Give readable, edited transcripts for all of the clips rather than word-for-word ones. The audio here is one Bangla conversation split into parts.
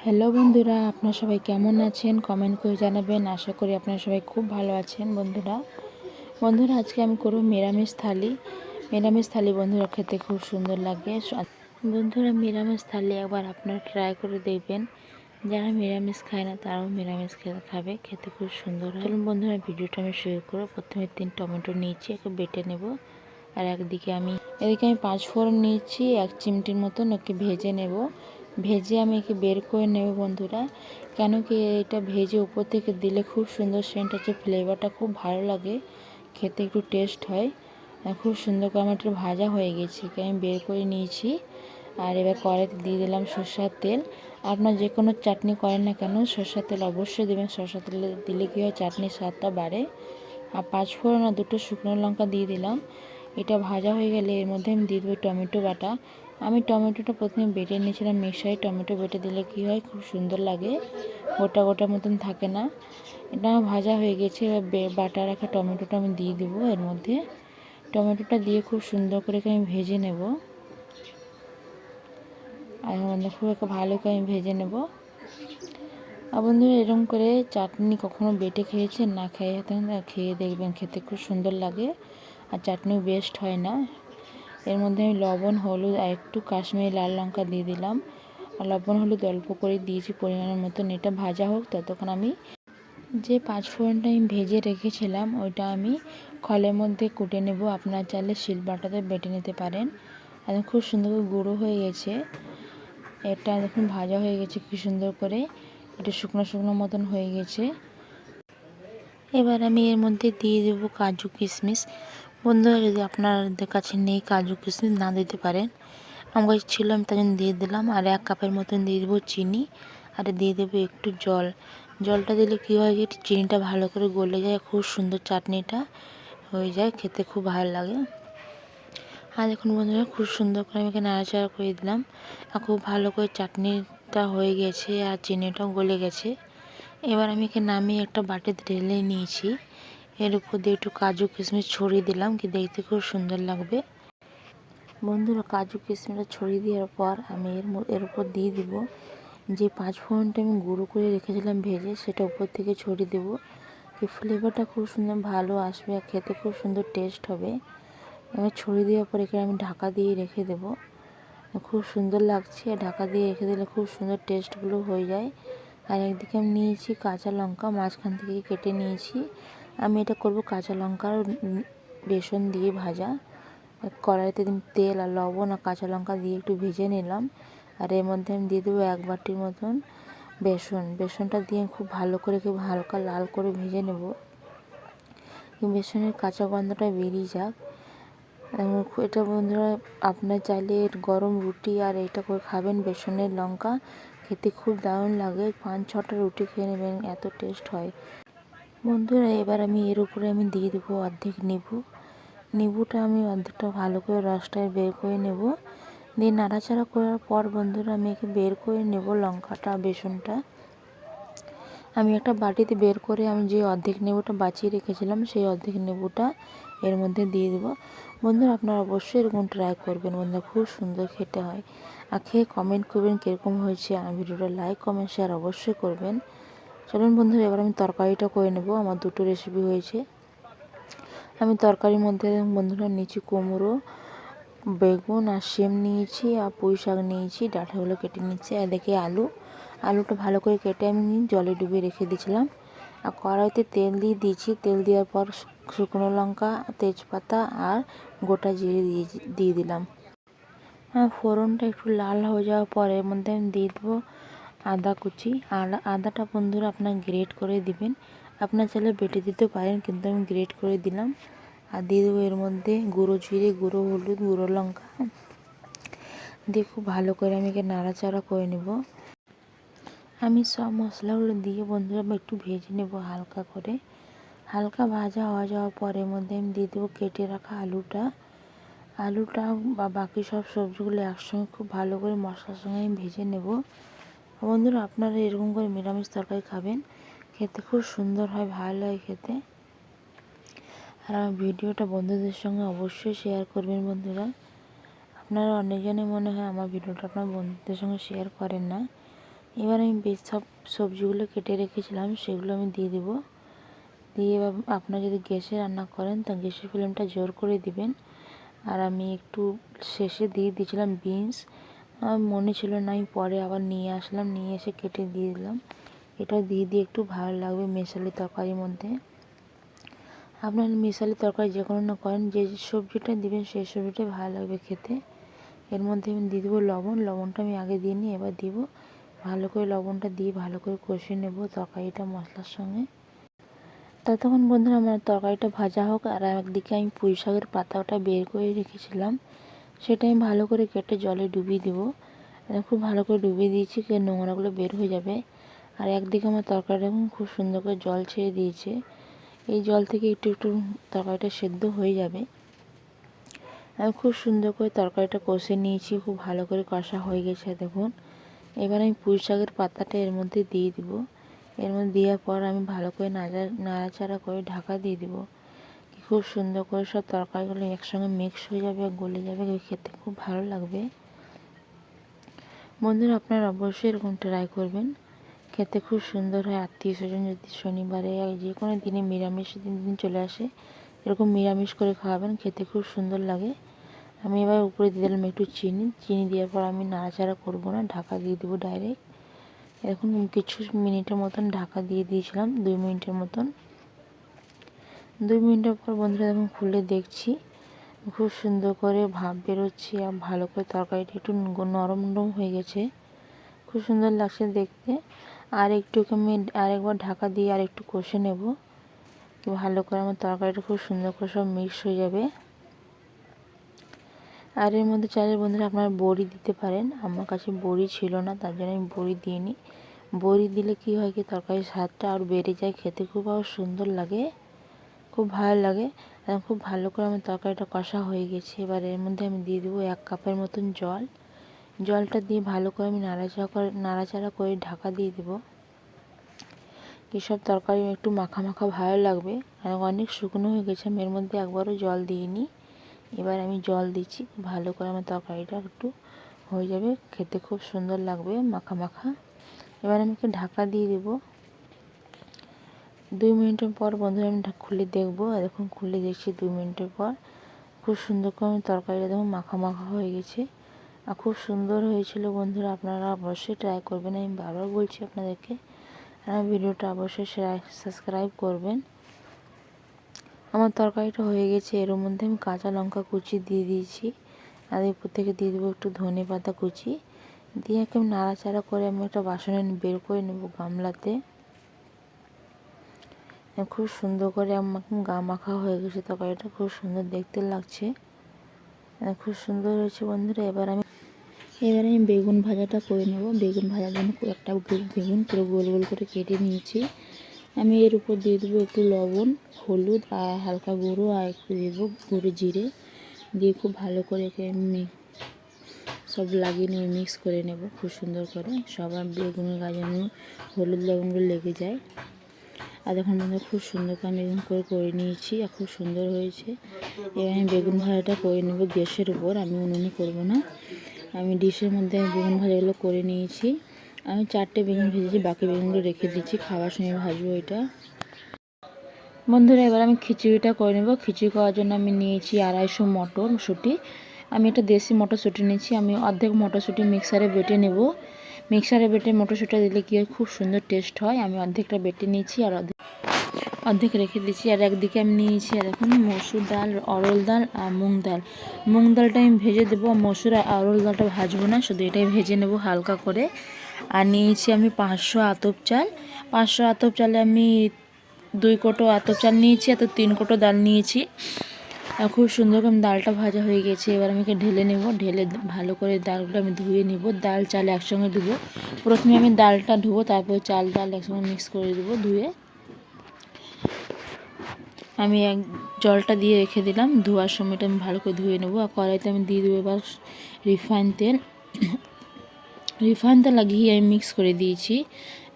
হ্যালো বন্ধুরা, আপনারা সবাই কেমন আছেন কমেন্ট করে জানাবেন। আশা করি আপনারা সবাই খুব ভালো আছেন। বন্ধুরা আজকে আমি করব নিরামিষ থালি বন্ধুরা, খেতে খুব সুন্দর লাগে। বন্ধুরা নিরামিষ থালি একবার আপনারা ট্রাই করে দেখবেন। যারা নিরামিষ খায় না তারাও নিরামিষ খাবে, খেতে খুব সুন্দর হয়। চলুন বন্ধুরা ভিডিওটা আমি শুরু করব। প্রথমে 3 টমেটো নিয়েছি, একে বেটে নেব। আর এদিকে আমি 5 ফোড়ন নিয়েছি, 1 চিমটির মতন ওকে ভেজে নেব। ভেজে আমি একে বের করে নেব বন্ধুরা। কেন কি এটা ভেজে উপর থেকে দিলে খুব সুন্দর সেন্ট আছে, ফ্লেভারটা খুব ভালো লাগে, খেতে একটু টেস্ট হয়। খুব সুন্দর করে আমার একটু ভাজা হয়ে গেছে, আমি বের করে নিয়েছি। আর এবার কড়াইতে দিয়ে দিলাম সরষের তেল। আপনার যে কোনো চাটনি করেন না কেন সরষের তেল অবশ্যই দেবেন। সরষের তেল দিলে কী হয়, চাটনির স্বাদটা বাড়ে। আর 5 ফোড়ন আর 2টো শুকনো লঙ্কা দিয়ে দিলাম। এটা ভাজা হয়ে গেলে এর মধ্যে আমি দিয়ে দেবো টমেটো বাটা। আমি টমেটোটা প্রথমে বেটে নিয়েছিলাম মিক্সারে। টমেটো বেটে দিলে কী হয়, খুব সুন্দর লাগে, গোটা গোটা মতন থাকে না। এটা ভাজা হয়ে গেছে। এবার বাটা রাখা টমেটোটা আমি দিয়ে দেবো এর মধ্যে। টমেটোটা দিয়ে খুব সুন্দর করে আমি ভেজে নেব। আর খুব একটা ভালো করে আমি ভেজে নেব। আর বন্ধুরা এরকম করে চাটনি কখনো বেটে খেয়েছেন? না খেয়ে খেয়ে দেখবেন, খেতে খুব সুন্দর লাগে আর চাটনিও বেস্ট হয় না। এর মধ্যে আমি লবণ, হলুদ আর একটু কাশ্মীরি লাল লঙ্কা দিয়ে দিলাম। আর লবণ হলুদ অল্প করে দিয়েছি পরিমাণের মতন। এটা ভাজা হোক, ততক্ষণ আমি যে 5 ফোড়নটা আমি ভেজে রেখেছিলাম ওইটা আমি খলের মধ্যে কুটে নেব। আপনারা চাইলে শিলবাটাতে বেটে নিতে পারেন। আর খুব সুন্দর করে গুঁড়ো হয়ে গেছে। এটা দেখুন ভাজা হয়ে গেছে কি সুন্দর করে, এটা শুকনো শুকনো মতন হয়ে গেছে। এবার আমি এর মধ্যে দিয়ে দেবো কাজু কিশমিশ। বন্ধুরা যদি আপনাদের কাছে নেই কাজু কিশমিশ, না দিতে পারেন। আমার কাছে ছিল, আমি তার জন্য দিয়ে দিলাম। আর 1 কাপের মতন দিয়ে দেবো চিনি। আর দিয়ে দেবো একটু জল। জলটা দিলে কী হয়, যে চিনিটা ভালো করে গলে যায়, খুব সুন্দর চাটনিটা হয়ে যায়, খেতে খুব ভালো লাগে। আর দেখুন বন্ধুরা খুব সুন্দর করে আমি এখানে নাড়াচাড়া করে দিলাম। আর খুব ভালো করে চাটনিটা হয়ে গেছে আর চিনিটাও গলে গেছে। এবার আমি এখানে নামিয়ে একটা বাটিতে ঢেলে নিয়েছি। এর উপর দিয়ে একটু কাজু কিশমিশ ছড়িয়ে দিলাম, কি দেখতে খুব সুন্দর লাগবে। বন্ধুরা কাজু কিশমিশটা ছড়িয়ে দেওয়ার পর আমি এর উপর দিয়ে দিব যে 5 ফোড়নটা আমি গুঁড়ো করে রেখেছিলাম ভেজে, সেটা উপর থেকে ছড়িয়ে দেবো। কি ফ্লেভারটা খুব সুন্দর ভালো আসবে আর খেতে খুব সুন্দর টেস্ট হবে। এবার ছড়িয়ে দেওয়ার পর এখানে আমি ঢাকা দিয়ে রেখে দেবো। খুব সুন্দর লাগছে, ঢাকা দিয়ে রেখে দিলে খুব সুন্দর টেস্টগুলো হয়ে যায়। আর একদিকে আমি নিয়েছি কাঁচা লঙ্কা, মাঝখান থেকে কেটে নিয়েছি। আমি এটা করব কাঁচা লঙ্কা আর বেসন দিয়ে ভাজা। কড়াইতে তেল আর লবণ আর কাঁচা লঙ্কা দিয়ে একটু ভেজে নিলাম। আর এর মধ্যে আমি দিয়ে দেবো 1 বাটির মতন বেসনটা দিয়ে খুব ভালো করে হালকা লাল করে ভেজে নেব। বেসনের কাঁচা গন্ধটা বেরিয়ে যাক। এটা বন্ধুরা আপনার চাইলে গরম রুটি আর এটা করে খাবেন, বেসনের লঙ্কা খেতে খুব দারুণ লাগে। 5-6টা রুটি খেয়ে নেবেন, এত টেস্ট হয় বন্ধুরা। এবার আমি এর উপরে আমি দিয়ে দেবো অর্ধেক নেবুটা আমি অর্ধেকটা ভালো করে রসটা বের করে নেব। দিয়ে নাড়াচাড়া করার পর বন্ধুরা আমি একে বের করে নেব লঙ্কাটা বেসনটা। আমি একটা বাটিতে বের করে আমি যে অর্ধেক নেবুটা বাঁচিয়ে রেখেছিলাম সেই অর্ধেক নেবুটা এর মধ্যে দিয়ে দেবো। বন্ধুরা আপনারা অবশ্যই এরকম ট্রাই করবেন বন্ধুরা, খুব সুন্দর খেতে হয়। আর খেয়ে কমেন্ট করবেন কীরকম হয়েছে। আমার ভিডিওটা লাইক কমেন্ট শেয়ার অবশ্যই করবেন। চলুন বন্ধুরা এবার আমি তরকারিটা করে নেব। আমার 2টো রেসিপি হয়েছে। আমি তরকারির মধ্যে বন্ধুরা নিয়েছি কুমড়ো, বেগুন আর শিম নিয়েছি, আর পুঁই শাক নিয়েছি, ডাঁটাগুলো কেটে নিচ্ছি। আর দেখি আলুটা ভালো করে কেটে আমি জলে ডুবিয়ে রেখে দিয়েছিলাম। আর কড়াইতে তেল দিয়েছি। তেল দেওয়ার পর শুকনো লঙ্কা, তেজপাতা আর গোটা জিরে দিয়ে দিলাম। ফোড়নটা একটু লাল হয়ে যাওয়ার পরে এর মধ্যে আমি দিয়ে দেবো আদা কুচি। আর আদাটা বন্ধুরা আপনার গ্রেট করে দিবেন। আপনার চাইলে বেটে দিতে পারেন, কিন্তু আমি গ্রেট করে দিলাম। আর দিয়ে দেবো এর মধ্যে গুঁড়ো জিরে, গুঁড়ো হলুদ, গুঁড়ো লঙ্কা দিয়ে খুব ভালো করে আমি একে নাড়াচাড়া করে নেব। আমি সব মশলাগুলো দিয়ে বন্ধুরা একটু ভেজে নেব হালকা করে। হালকা ভাজা হয়ে যাওয়ার পরের মধ্যে আমি দিয়ে দেবো কেটে রাখা আলুটা বা বাকি সব সবজিগুলো একসঙ্গে খুব ভালো করে মশলার সঙ্গে আমি ভেজে নেব। বন্ধুরা আপনারা এরকম করে নিরামিষ তরকারি খাবেন, খেতে খুব সুন্দর হয়, ভালো হয় খেতে। আর আমার ভিডিওটা বন্ধুদের সঙ্গে অবশ্যই শেয়ার করবেন বন্ধুরা। আপনারা অনেকজনই মনে হয় আমার ভিডিওটা আপনার বন্ধুদের সঙ্গে শেয়ার করেন না, এবার আমি সব সবজিগুলো কেটে রেখেছিলাম সেগুলো আমি দিয়ে দেব। দিয়ে আপনারা যদি গ্যাসে রান্না করেন তা গ্যাসের ফ্লেমটা জোর করে দিবেন। আর আমি একটু শেষে দিয়ে দিয়েছিলাম বিনস, আমার মনে ছিল না, আমি পরে আবার নিয়ে আসলাম, নিয়ে এসে কেটে দিয়ে দিলাম। এটাও দিয়ে একটু ভালো লাগবে মেশালি তরকারির মধ্যে। আপনার মেশালি তরকারি যে কোনো না করেন, যে সবজিটা দিবেন সেই সবজিটাই ভালো লাগবে খেতে। এর মধ্যে আমি দিয়ে দেবো লবণ। লবণটা আমি আগে দিয়ে নিই, এবার দিব। ভালো করে লবণটা দিয়ে ভালো করে কষিয়ে নেব তরকারিটা মশলার সঙ্গে। ততক্ষণ বন্ধুরা আমার তরকারিটা ভাজা হোক। আর একদিকে আমি পুঁই শাকের পাতাটা বের করে রেখেছিলাম, সেটা আমি ভালো করে কেটে জলে ডুবিয়ে দেবো। খুব ভালো করে ডুবিয়ে দিয়েছি, নোংরাগুলো বের হয়ে যাবে। আর একদিকে আমার তরকারিটা খুব সুন্দর করে জল ছেড়ে দিয়েছে। এই জল থেকে একটু একটু তরকারিটা সেদ্ধ হয়ে যাবে। আমি খুব সুন্দর করে তরকারিটা কষে নিয়েছি, খুব ভালো করে কষা হয়ে গেছে দেখুন। এবার আমি পুঁই শাকের পাতাটা এর মধ্যে দিয়ে দিব। এর মধ্যে দেওয়ার পর আমি ভালো করে নাড়াচাড়া করে ঢাকা দিয়ে দিব। খুব সুন্দর করে সব তরকারিগুলো একসঙ্গে মিক্স হয়ে যাবে, গলে যাবে, খেতে খুব ভালো লাগবে। বন্ধুরা আপনারা অবশ্যই এরকম ট্রাই করবেন, খেতে খুব সুন্দর হয়। আত্মীয় স্বজন যদি শনিবারে যে কোনো দিনে নিরামিষের দিন চলে আসে, এরকম নিরামিষ করে খাওয়াবেন, খেতে খুব সুন্দর লাগে। আমি এবার উপরে দিয়ে দিলাম একটু চিনি দেওয়ার পর আমি নাড়াচাড়া করবো না, ঢাকা দিয়ে দেবো ডাইরেক্ট। এখন কিছু মিনিটের মতন ঢাকা দিয়ে দিয়েছিলাম, 2 মিনিটের মতন। 2 মিনিটের পর বন্ধুরা এখন খুলে দেখছি, খুব সুন্দর করে ভাপ বেরোচ্ছে আর ভালো করে তরকারিটা একটু নরম নরম হয়ে গেছে, খুব সুন্দর লাগছে দেখতে। আর একটু আমি আরেকবার ঢাকা দিয়ে আর একটু কষে নেব, ভালো করে আমার তরকারিটা খুব সুন্দর করে সব মিক্স হয়ে যাবে। আর এর মধ্যে চাইলে বন্ধুরা আপনারা বড়ি দিতে পারেন, আমার কাছে বড়ি ছিল না, তার জন্য আমি বড়ি দিইনি। বড়ি দিলে কি হয় কি তরকারির স্বাদটা আর বেড়ে যায়, খেতে খুব আরও সুন্দর লাগে, খুব ভালো লাগে। খুব ভালো করে আমার তরকারিটা কষা হয়ে গেছে। এবার এর মধ্যে আমি দিয়ে দেবো 1 কাপের মতন জল। জলটা দিয়ে ভালো করে আমি নাড়াচাড়া করে ঢাকা দিয়ে দেবো। এসব তরকারি একটু মাখা মাখা ভালো লাগবে, আর অনেক শুকনো হয়ে গেছে, আমি এর মধ্যে একবারও জল দিইনি। এবার আমি জল দিচ্ছি, ভালো করে আমার তরকারিটা একটু হয়ে যাবে, খেতে খুব সুন্দর লাগবে মাখা মাখা। এবার আমি ঢাকা দিয়ে দেবো। 2 মিনিটের পর বন্ধুরা আমি খুলে দেখবো, এখন খুলে দেখছি 2 মিনিটের পর খুব সুন্দর করে আমি তরকারিটা দেখুন মাখা মাখা হয়ে গেছে আর খুব সুন্দর হয়েছিল। বন্ধুরা আপনারা অবশ্যই ট্রাই করবেন, আমি বারবার বলছি আপনাদেরকে। আর ভিডিওটা অবশ্যই সাবস্ক্রাইব করবেন। আমার তরকারিটা হয়ে গেছে, এর মধ্যে আমি কাঁচা লঙ্কা কুচি দিয়ে দিয়েছি, আর উপর থেকে দিয়ে দেবো একটু ধনে পাতা কুচি দিয়ে একে নাড়াচাড়া করে আমি একটা বাসনে বের করে নেব গামলাতে। খুব সুন্দর করে আমার গা মাখা হয়ে গেছে, তরকারিটা খুব সুন্দর দেখতে লাগছে, খুব সুন্দর হয়েছে বন্ধুরা। এবার আমি বেগুন ভাজাটা করে নেব। বেগুন ভাজার জন্য একটা বেগুন পুরো গোল গোল করে কেটে নিয়েছি। আমি এর উপর দিয়ে দেবো একটু লবণ, হলুদ আর হালকা গুঁড়ো, আর একটু দিয়ে দেবো গুঁড়ো জিরে দিয়ে খুব ভালো করে সব লাগিয়ে নিয়ে মিক্স করে নেব খুব সুন্দর করে। সবার বেগুনের গায়ে হলুদ লবণগুলো লেগে যায়। আর দেখুন বন্ধু খুব সুন্দর করে আমি করে নিয়েছি, আর খুব সুন্দর হয়েছে। এবার আমি বেগুন ভাজাটা করে নেব গ্যাসের উপর, আমি উনুনে করব না, আমি ডিশের মধ্যে বেগুন ভাজাগুলো করে নিয়েছি। আমি 4টে বেগুন ভেজেছি, বাকি বেগুনগুলো রেখে দিচ্ছি, খাওয়ার সময় ভাজবো এটা। বন্ধুরা এবার আমি খিচুড়িটা করে নেব। খিচুড়ি করার জন্য আমি নিয়েছি 250 মটরশুঁটি। আমি একটা দেশি মটরশুঁটি নিয়েছি, আমি অর্ধেক মটরশুঁটি মিক্সারে বেটে নেব। মিক্সারে বেটে মটরশুঁটিটা দিলে কি হয় খুব সুন্দর টেস্ট হয়। আমি অর্ধেকটা বেটে নিয়েছি আর অর্ধেক রেখে দিচ্ছি। আর একদিকে আমি নিয়েছি আর এখন মসুর ডাল, অরল ডাল আর মুগ ডাল। মুগ ডালটা আমি ভেজে দেবো, মসুর আর অরল ডালটা ভাজবো না, শুধু এটাই ভেজে নেব হালকা করে। আর নিয়েছি আমি 500 আতপ চাল। 500 আতপ চালে আমি 2 কোটো আতপ চাল নিয়েছি, আর 3 কোটো ডাল নিয়েছি। আর খুব সুন্দর করে ডালটা ভাজা হয়ে গেছে। এবার আমি ঢেলে নেব, ঢেলে ভালো করে ডালগুলো আমি ধুয়ে নেব। ডাল চাল একসঙ্গে ধুবো, প্রথমে আমি ডালটা ধুবো, তারপর চাল ডাল একসঙ্গে মিক্স করে দেবো। ধুয়ে আমি জলটা দিয়ে রেখে দিলাম, ধোয়ার সময়টা আমি ভালো করে ধুয়ে নেবো। আর কড়াইতে আমি দিয়ে দেবো এবার রিফাইন তেল। রিফাইন তেল লাগিয়ে আমি মিক্স করে দিয়েছি।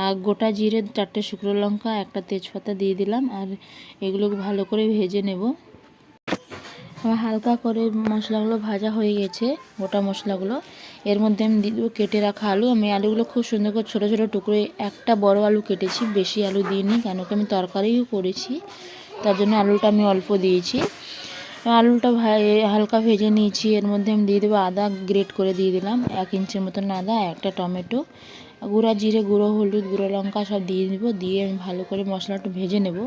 আর গোটা জিরে, 4টে শুকনো লঙ্কা, একটা তেজপাতা দিয়ে দিলাম, আর এগুলোকে ভালো করে ভেজে নেব। আমার হালকা করে মশলাগুলো ভাজা হয়ে গেছে, গোটা মশলাগুলো। এর মধ্যে আমি দিয়ে দেবো কেটে রাখা আলু। আমি আলুগুলো খুব সুন্দর করে ছোটো ছোটো টুকরো, একটা বড় আলু কেটেছি, বেশি আলু দিইনি, কেন কি আমি তরকারিও করেছি, তার জন্য আলুটা আমি অল্প দিয়েছি। আলুটা হালকা ভেজে নিয়েছি। এর মধ্যে আমি দিয়ে দেবো আদা, গ্রেট করে দিয়ে দিলাম 1 ইঞ্চির মতন আদা, একটা টমেটো, গুঁড়া জিরে, গুঁড়ো হলুদ, গুঁড়ো লঙ্কা সব দিয়ে দেবো। দিয়ে আমি ভালো করে মশলাটা ভেজে নেব।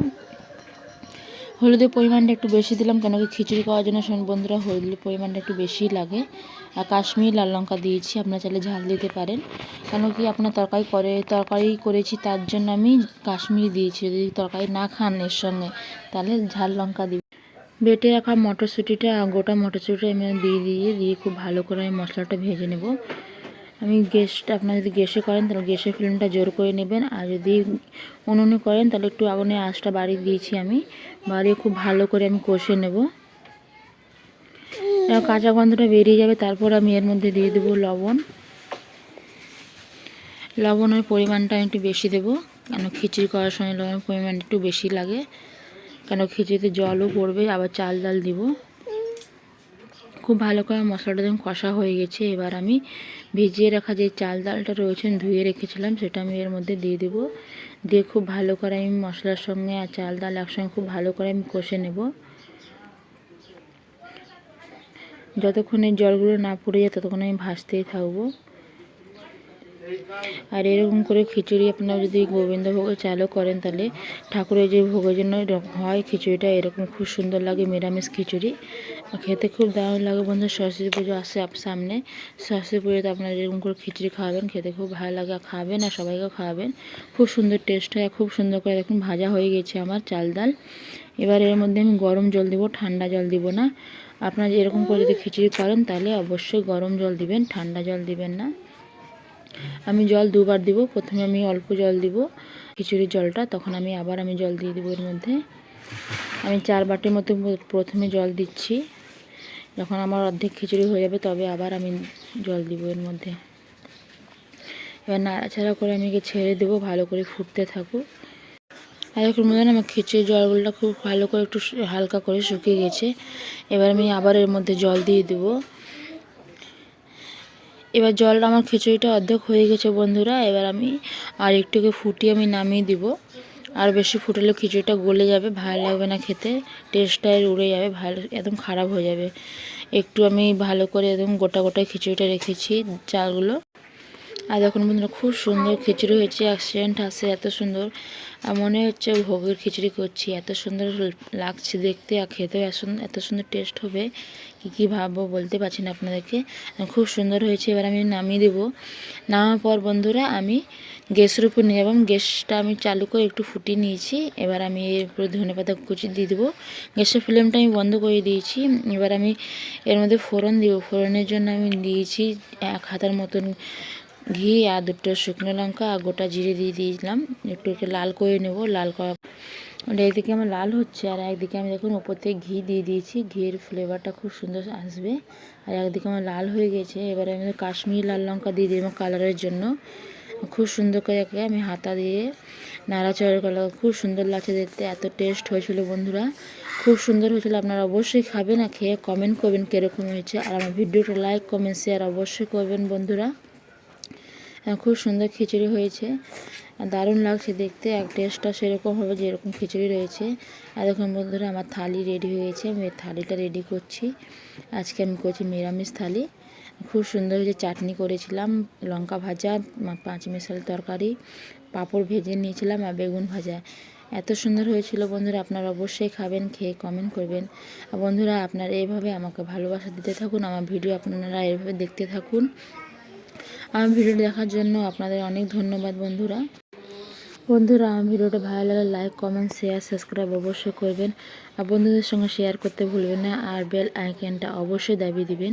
হলুদের পরিমাণটা একটু বেশি দিলাম, কেন কি খিচুড়ি খাওয়ার জন্য বন্ধুরা হলুদের পরিমাণটা একটু বেশিই লাগে। আর কাশ্মীরি লাল লঙ্কা দিয়েছি, আপনারা চাইলে ঝাল দিতে পারেন, কেন কি আপনার তরকারি করেছি, তার জন্য আমি কাশ্মীরি দিয়েছি। যদি তরকারি না খান এর সঙ্গে, তাহলে ঝাল লঙ্কা দিই। বেটে রাখা মটরশুঁটিটা, গোটা মটরশুঁটিটা আমি দিয়ে খুব ভালো করে আমি মশলাটা ভেজে নেব। আমি আপনারা যদি গ্যাসে করেন তাহলে গ্যাসের ফ্লেমটা জোর করে নেবেন, আর যদি উনুনে করেন তাহলে একটু আগুনের আঁচটা বাড়িয়ে দিয়েছি আমি, বাড়িয়ে খুব ভালো করে আমি কষে নেব। কাঁচা গন্ধটা বেরিয়ে যাবে, তারপর আমি এর মধ্যে দিয়ে দেবো লবণের পরিমাণটা আমি একটু বেশি দেবো, কেন খিচুড়ি করার সময় লবণের পরিমাণটা একটু বেশি লাগে, কেন খিচুড়িতে জলও পড়বে, আবার চাল ডাল দিব। খুব ভালো করে মশলাটা যখন কষা হয়ে গেছে, এবার আমি ভিজিয়ে রাখা যে চাল ডালটা রয়েছে ধুয়ে রেখেছিলাম, সেটা আমি এর মধ্যে দিয়ে দেবো। দিয়ে খুব ভালো করে আমি মশলার সঙ্গে আর চাল ডাল একসঙ্গে খুব ভালো করে আমি কষে নেব, যতক্ষণ এই জলগুলো না পড়ে যায় ততক্ষণ আমি ভাজতেই থাকবো। আর এরকম করে খিচুড়ি আপনারা যদি গোবিন্দভোগের চালও করেন, তাহলে ঠাকুরের যে ভোগের জন্য হয় খিচুড়িটা, এরকম খুব সুন্দর লাগে নিরামিষ খিচুড়ি, খেতে খুব দারুণ লাগে। বন্ধু সরস্বতী পুজো আসছে সামনে, সরস্বতী পুজোতে আপনারা এরকম করে খিচুড়ি খাবেন, খেতে খুব ভালো লাগে, খাবেন আর সবাইকেও খাওয়াবেন, খুব সুন্দর টেস্ট হয়। খুব সুন্দর করে দেখুন ভাজা হয়ে গেছে আমার চাল ডাল। এবার এর মধ্যে আমি গরম জল দেবো, ঠান্ডা জল দিব না। আপনারা এরকম করে যদি খিচুড়ি করেন তাহলে অবশ্যই গরম জল দিবেন, ঠান্ডা জল দিবেন না। আমি জল দুবার দিব, প্রথমে আমি অল্প জল দিব খিচুড়ির জলটা, তখন আমি আবার জল দিয়ে দেবো এর মধ্যে। আমি 4 বাটির মতো প্রথমে জল দিচ্ছি, যখন আমার অর্ধেক খিচুড়ি হয়ে যাবে তবে আবার আমি জল দিব এর মধ্যে। এবার নাড়াচাড়া করে আমি ছেড়ে দেবো, ভালো করে ফুটতে থাকুক। আর এর মধ্যে আমার খিচুড়ির জলগুলো খুব ভালো করে একটু হালকা করে শুকিয়ে গেছে। এবার আমি আবার এর মধ্যে জল দিয়ে দেবো। এবার জলটা আমার খিচুড়িটা অর্ধেক হয়ে গেছে বন্ধুরা। এবার আমি আর একটুকে ফুটিয়ে আমি নামিয়ে দিব। আর বেশি ফুটালে খিচুড়িটা গলে যাবে, ভালো লাগবে না খেতে, টেস্টটা উড়ে যাবে, ভালো একদম খারাপ হয়ে যাবে। একটু আমি ভালো করে একদম গোটা গোটা খিচুড়িটা রেখেছি চালগুলো। আর দেখুন বন্ধুরা খুব সুন্দর খিচুড়ি হয়েছে, আর সেন্ট আসে এত সুন্দর, আর মনে হচ্ছে ভোগের খিচুড়ি করছি, এত সুন্দর লাগছে দেখতে, আর খেতেও এত সুন্দর টেস্ট হবে, কী ভাববো বলতে পারছি না আপনাদেরকে। খুব সুন্দর হয়েছে। এবার আমি নামিয়ে দেবো। নামার পর বন্ধুরা আমি গ্যাসের উপর নিয়ে যাবো, গ্যাসটা আমি চালু করে একটু ফুটিয়ে নিয়েছি। এবার আমি এর উপরে ধনেপাতা কুচি দিয়ে দেবো। গ্যাসের ফ্লেমটা আমি বন্ধ করে দিয়েছি। এবার আমি এর মধ্যে ফোড়ন দিব। ফোড়নের জন্য আমি দিয়েছি 1 হাতার মতন ঘি, আর 2টো শুকনো লঙ্কা, আর গোটা জিরে দিয়ে দিয়েছিলাম। একটু লাল করে নেব, লাল করা একদিকে আমার লাল হচ্ছে, আর একদিকে আমি দেখুন উপর থেকে ঘি দিয়ে দিয়েছি, ঘিয়ের ফ্লেভারটা খুব সুন্দর আসবে। আর একদিকে আমার লাল হয়ে গেছে। এবারে আমি কাশ্মীরি লাল লঙ্কা দিয়ে দিই কালারের জন্য। খুব সুন্দর করে আমি হাতা দিয়ে নাড়াচাড়া করলাম, খুব সুন্দর লাগছে দেখতে, এত টেস্ট হয়েছিল বন্ধুরা, খুব সুন্দর হয়েছিল। আপনারা অবশ্যই খাবেন, আর খেয়ে কমেন্ট করবেন কীরকম হয়েছে, আর আমার ভিডিওটা লাইক কমেন্ট শেয়ার অবশ্যই করবেন বন্ধুরা। খুব সুন্দর খিচুড়ি হয়েছে, দারুণ লাগছে দেখতে, আর টেস্টটা সেরকম হবে যেরকম খিচুড়ি রয়েছে। আর দেখুন বন্ধুরা আমার থালি রেডি হয়েছে, আমি থালিটা রেডি করছি। আজকে আমি করছি নিরামিষ থালি। খুব সুন্দর হয়েছে, চাটনি করেছিলাম, লঙ্কা ভাজা, 5 মেশালি তরকারি, পাঁপড় ভেজে নিয়েছিলাম, আর বেগুন ভাজা। এত সুন্দর হয়েছিল বন্ধুরা, আপনারা অবশ্যই খাবেন, খেয়ে কমেন্ট করবেন। আর বন্ধুরা আপনারা এইভাবে আমাকে ভালোবাসা দিতে থাকুন, আমার ভিডিও আপনারা এইভাবে দেখতে থাকুন। আমার ভিডিও দেখার জন্য আপনাদের অনেক ধন্যবাদ বন্ধুরা। আমার ভিডিওটা ভালো লাগলে লাইক কমেন্ট শেয়ার সাবস্ক্রাইব অবশ্যই করবেন, আর বন্ধুদের সঙ্গে শেয়ার করতে ভুলবেন না, আর বেল আইকনটা অবশ্যই দাবিয়ে দিবেন।